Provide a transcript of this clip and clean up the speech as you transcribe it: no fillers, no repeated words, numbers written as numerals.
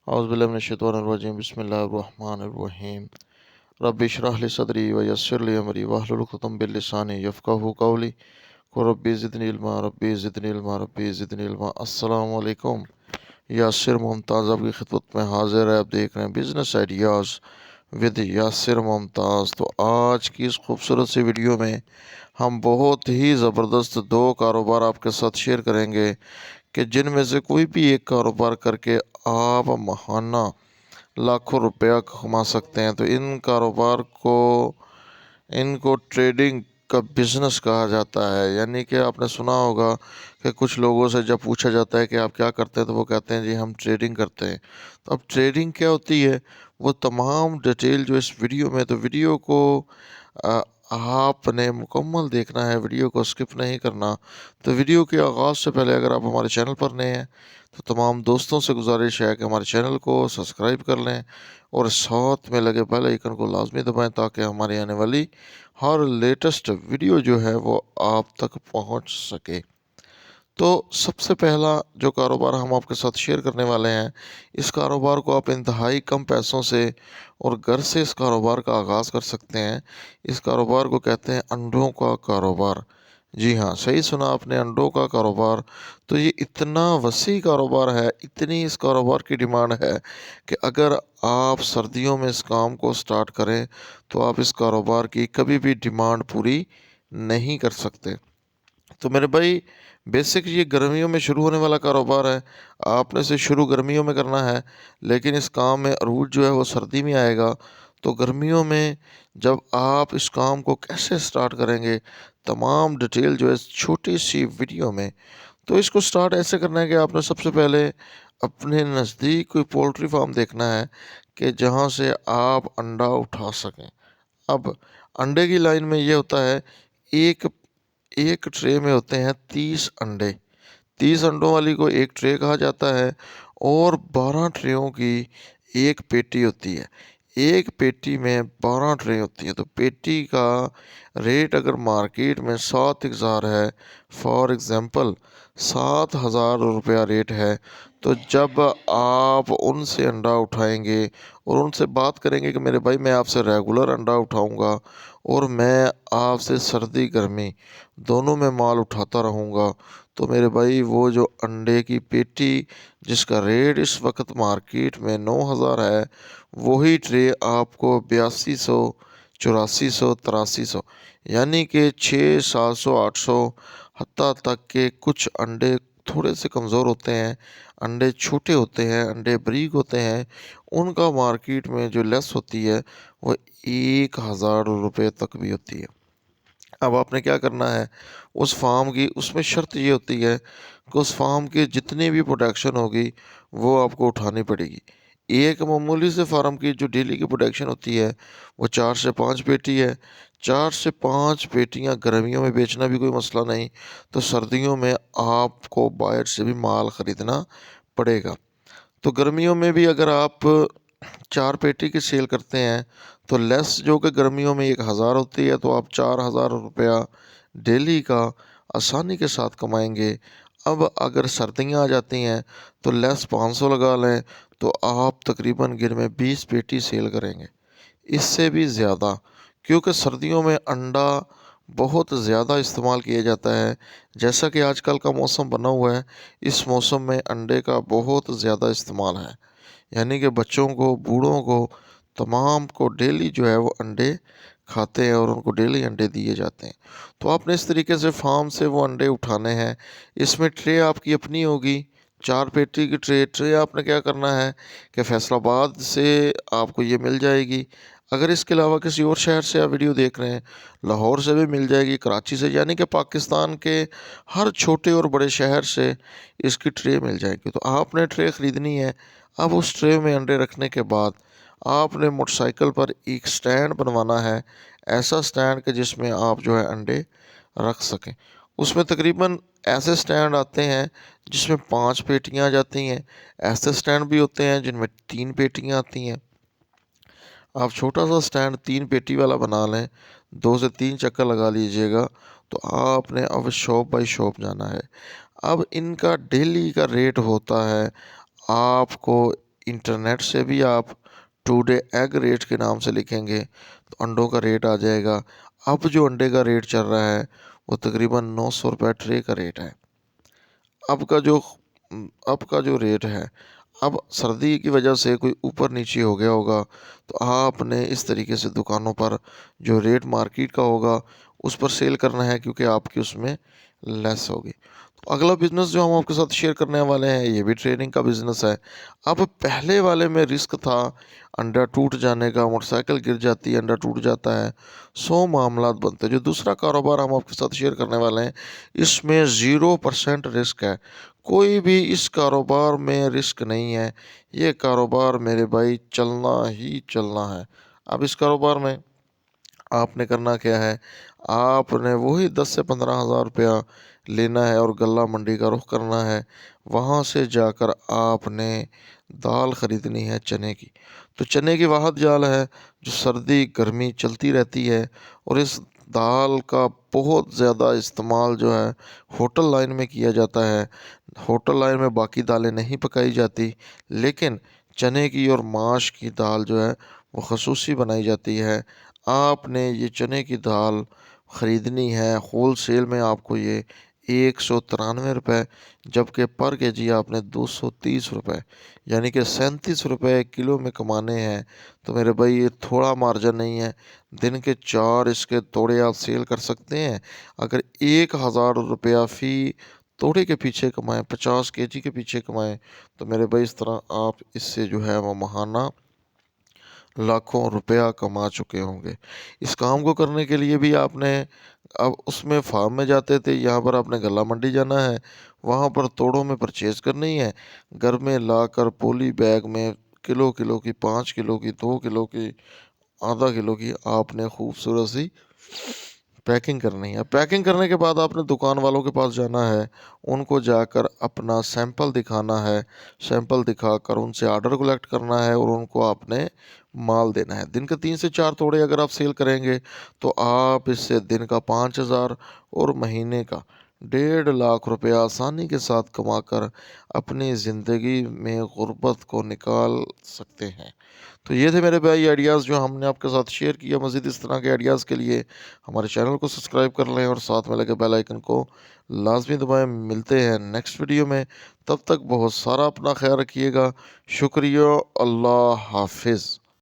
औज़ुबिल्लाहि बिस्मिल्लाहिर्रहमानिर्रहीम रब्बि इश्रह ली सदरी व यस्सिर ली अमरी वहलुल उक़दम मिन लिसानी यफ़क़हू क़ौली रब्बि ज़िदनी इल्मा रब्बि ज़िदनी इल्मा रब्बि ज़िदनी इल्मा। अस्सलामु अलैकुम। यासिर मुमताज़ आपकी खिदमत में हाज़िर है। आप देख रहे हैं business ideas with Yasir Mumtaz. तो आज की इस खूबसूरत सी वीडियो में हम बहुत ही ज़बरदस्त दो कारोबार आपके साथ शेयर करेंगे कि जिनमें से कोई भी एक कारोबार करके आप माहाना लाखों रुपया कमा सकते हैं। तो इन कारोबार को इनको ट्रेडिंग का बिज़नेस कहा जाता है। यानी कि आपने सुना होगा कि कुछ लोगों से जब पूछा जाता है कि आप क्या करते हैं तो वो कहते हैं जी हम ट्रेडिंग करते हैं। तो अब ट्रेडिंग क्या होती है वो तमाम डिटेल जो इस वीडियो में, तो वीडियो को अ, आपने मुकम्मल देखना है, वीडियो को स्किप नहीं करना। तो वीडियो के आगाज़ से पहले अगर आप हमारे चैनल पर नए हैं तो तमाम दोस्तों से गुजारिश है कि हमारे चैनल को सब्सक्राइब कर लें और साथ में लगे बेल आइकन को लाजमी दबाएं ताकि हमारी आने वाली हर लेटेस्ट वीडियो जो है वो आप तक पहुंच सके। तो सबसे पहला जो कारोबार हम आपके साथ शेयर करने वाले हैं, इस कारोबार को आप इंतहाई कम पैसों से और घर से इस कारोबार का आगाज़ कर सकते हैं। इस कारोबार को कहते हैं अंडों का कारोबार। जी हाँ, सही सुना आपने, अंडों का कारोबार। तो ये इतना वसी कारोबार है, इतनी इस कारोबार की डिमांड है कि अगर आप सर्दियों में इस काम को स्टार्ट करें तो आप इस कारोबार की कभी भी डिमांड पूरी नहीं कर सकते। तो मेरे भाई, बेसिक ये गर्मियों में शुरू होने वाला कारोबार है। आपने इसे शुरू गर्मियों में करना है, लेकिन इस काम में अरूज जो है वो सर्दी में आएगा। तो गर्मियों में जब आप इस काम को कैसे स्टार्ट करेंगे, तमाम डिटेल जो है इस छोटी सी वीडियो में। तो इसको स्टार्ट ऐसे करना है कि आपने सबसे पहले अपने नज़दीक कोई पोल्ट्री फार्म देखना है कि जहाँ से आप अंडा उठा सकें। अब अंडे की लाइन में ये होता है, एक एक ट्रे में होते हैं 30 अंडे। 30 अंडों वाली को एक ट्रे कहा जाता है और 12 ट्रेयों की एक पेटी होती है। एक पेटी में 12 ट्रे होती है। तो पेटी का रेट अगर मार्केट में 7,000 है, फॉर एग्ज़ाम्पल 7,000 रुपया रेट है, तो जब आप उनसे अंडा उठाएंगे और उनसे बात करेंगे कि मेरे भाई मैं आपसे रेगुलर अंडा उठाऊंगा और मैं आपसे सर्दी गर्मी दोनों में माल उठाता रहूँगा, तो मेरे भाई वो जो अंडे की पेटी जिसका रेट इस वक्त मार्केट में 9,000 है, वही ट्रे आपको 8200, 8400, 8300 यानी कि 600, 700, 800 हत्ता तक के कुछ अंडे थोड़े से कमज़ोर होते हैं, अंडे छोटे होते हैं, अंडे बारीक होते हैं, उनका मार्केट में जो लेस होती है वो 1,000 रुपये तक भी होती है। अब आपने क्या करना है, उस फार्म की उसमें शर्त ये होती है कि उस फार्म की जितनी भी प्रोडक्शन होगी वो आपको उठानी पड़ेगी। एक मामूली से फार्म की जो डेली की प्रोडक्शन होती है वो 4 से 5 पेटी है। 4 से 5 पेटियाँ गर्मियों में बेचना भी कोई मसला नहीं, तो सर्दियों में आपको बाहर से भी माल ख़रीदना पड़ेगा। तो गर्मियों में भी अगर आप 4 पेटी की सेल करते हैं तो लेस जो कि गर्मियों में 1,000 होती है, तो आप 4,000 रुपया डेली का आसानी के साथ कमाएंगे। अब अगर सर्दियाँ आ जाती हैं तो लेस 500 लगा लें, तो आप तकरीबन गिर में 20 पेटी सेल करेंगे, इससे भी ज़्यादा, क्योंकि सर्दियों में अंडा बहुत ज़्यादा इस्तेमाल किया जाता है। जैसा कि आजकल का मौसम बना हुआ है, इस मौसम में अंडे का बहुत ज़्यादा इस्तेमाल है। यानी कि बच्चों को, बूढ़ों को, तमाम को डेली जो है वो अंडे खाते हैं और उनको डेली अंडे दिए जाते हैं। तो आपने इस तरीके से फार्म से वो अंडे उठाने हैं। इसमें ट्रे आपकी अपनी होगी, 4 पेटी की ट्रे आपने क्या करना है कि फैसलाबाद से आपको ये मिल जाएगी। अगर इसके अलावा किसी और शहर से आप वीडियो देख रहे हैं, लाहौर से भी मिल जाएगी, कराची से, यानी कि पाकिस्तान के हर छोटे और बड़े शहर से इसकी ट्रे मिल जाएगी। तो आपने ट्रे ख़रीदनी है। अब उस ट्रे में अंडे रखने के बाद आपने मोटरसाइकिल पर एक स्टैंड बनवाना है, ऐसा स्टैंड कि जिसमें आप जो है अंडे रख सकें। उसमें तकरीबन ऐसे स्टैंड आते हैं जिसमें 5 पेटियाँ आ जाती हैं, ऐसे स्टैंड भी होते हैं जिनमें 3 पेटियाँ आती हैं। आप छोटा सा स्टैंड 3 पेटी वाला बना लें, 2 से 3 चक्कर लगा लीजिएगा, तो आपने अब शॉप बाय शॉप जाना है। अब इनका डेली का रेट होता है आपको انٹرنیٹ سے بھی آپ ٹوڈے ایگ ریٹ کے نام سے لکھیں گے تو انڈوں کا ریٹ آ جائے گا۔ اب جو انڈے کا ریٹ چل رہا ہے وہ تقریباً 900 روپے ٹرے کا ریٹ ہے۔ اب کا جو اب کا جو ریٹ ہے، اب سردی کی وجہ سے کوئی اوپر نیچے ہو گیا ہوگا، تو آپ نے اس طریقے سے دکانوں پر جو ریٹ مارکیٹ کا ہوگا اس پر سیل کرنا ہے، کیونکہ آپ کی اس میں لیس ہوگی۔ تو اگلا بزنس جو ہم آپ کے ساتھ شیئر کرنے والے ہیں یہ بھی ٹریڈنگ کا بزنس ہے۔ اب پہلے والے میں رسک تھا، انڈا ٹوٹ جانے کا، موٹر سائیکل گر جاتی ہے، انڈا ٹوٹ جاتا ہے، 100 معاملات بنتے ہیں۔ جو دوسرا کاروبار ہم آپ کے ساتھ شیئر کرنے والے ہیں اس میں 0% رسک ہے، کوئی بھی اس کاروبار میں رسک نہیں ہے، یہ کاروبار میرے بھائی چلنا ہی چلنا ہے۔ اب اس کاروبار میں آپ نے کرنا کیا ہے، آپ نے وہی 10 سے 15 ہزار روپیہ لینا ہے اور غلہ منڈی کا رخ کرنا ہے۔ وہاں سے جا کر آپ نے دال خریدنی ہے چنے کی۔ تو چنے کی واحد جال ہے جو سردی گرمی چلتی رہتی ہے، اور اس دال کا بہت زیادہ استعمال جو ہے ہوٹل لائن میں کیا جاتا ہے۔ ہوٹل لائن میں باقی دالیں نہیں پکائی جاتی، لیکن چنے کی اور ماش کی دال جو ہے وہ خصوصی بنائی جاتی ہے۔ آپ نے یہ چنے کی دال خریدنی ہے ہول سیل میں، آپ کو یہ 193 روپے، جبکہ پر کے جی آپ نے 230 روپے یعنی کہ 37 روپے کلو میں کمانے ہیں۔ تو میرے بھائی یہ تھوڑا مارجن نہیں ہے، دن کے 4 اس کے توڑے آپ سیل کر سکتے ہیں۔ اگر 1000 روپیہ فی توڑے کے پیچھے کمائیں، 50 کے جی کے پیچھے کمائیں، تو میرے بھائی اس طرح آپ اس سے جو ہے وہ ماہانہ لاکھوں روپیہ کما چکے ہوں گے۔ اس کام کو کرنے کے لیے بھی آپ نے، اب اس میں فارم میں جاتے تھے، یہاں پر آپ نے غلہ منڈی جانا ہے، وہاں پر توڑوں میں پرچیز کرنی ہے، گھر میں لا کر پولی بیگ میں کلو کلو کی، 5 کلو کی، 2 کلو کی، آدھا کلو کی آپ نے خوبصورت سی پیکنگ کرنی ہے۔ پیکنگ کرنے کے بعد آپ نے دکان والوں کے پاس جانا ہے، ان کو جا کر اپنا سیمپل دکھانا ہے، سیمپل دکھا کر ان سے آرڈر کلیکٹ کرنا ہے، اور ان کو آپ نے مال دینا ہے۔ دن کے 3 سے 4 توڑے اگر آپ سیل کریں گے تو آپ اس سے دن کا 5000 اور مہینے کا 1.5 لاکھ روپیہ آسانی کے ساتھ کما کر اپنی زندگی میں غربت کو نکال سکتے ہیں۔ تو یہ تھے میرے بھائی آئیڈیاز جو ہم نے آپ کے ساتھ شیئر کیا۔ مزید اس طرح کے آئیڈیاز کے لیے ہمارے چینل کو سبسکرائب کر لیں اور ساتھ میں لگے بیل آئیکن کو لازمی دبائیں۔ ملتے ہیں نیکسٹ ویڈیو میں، تب تک بہت سارا اپنا خیال رکھیے گا۔ شکریہ، اللہ حافظ۔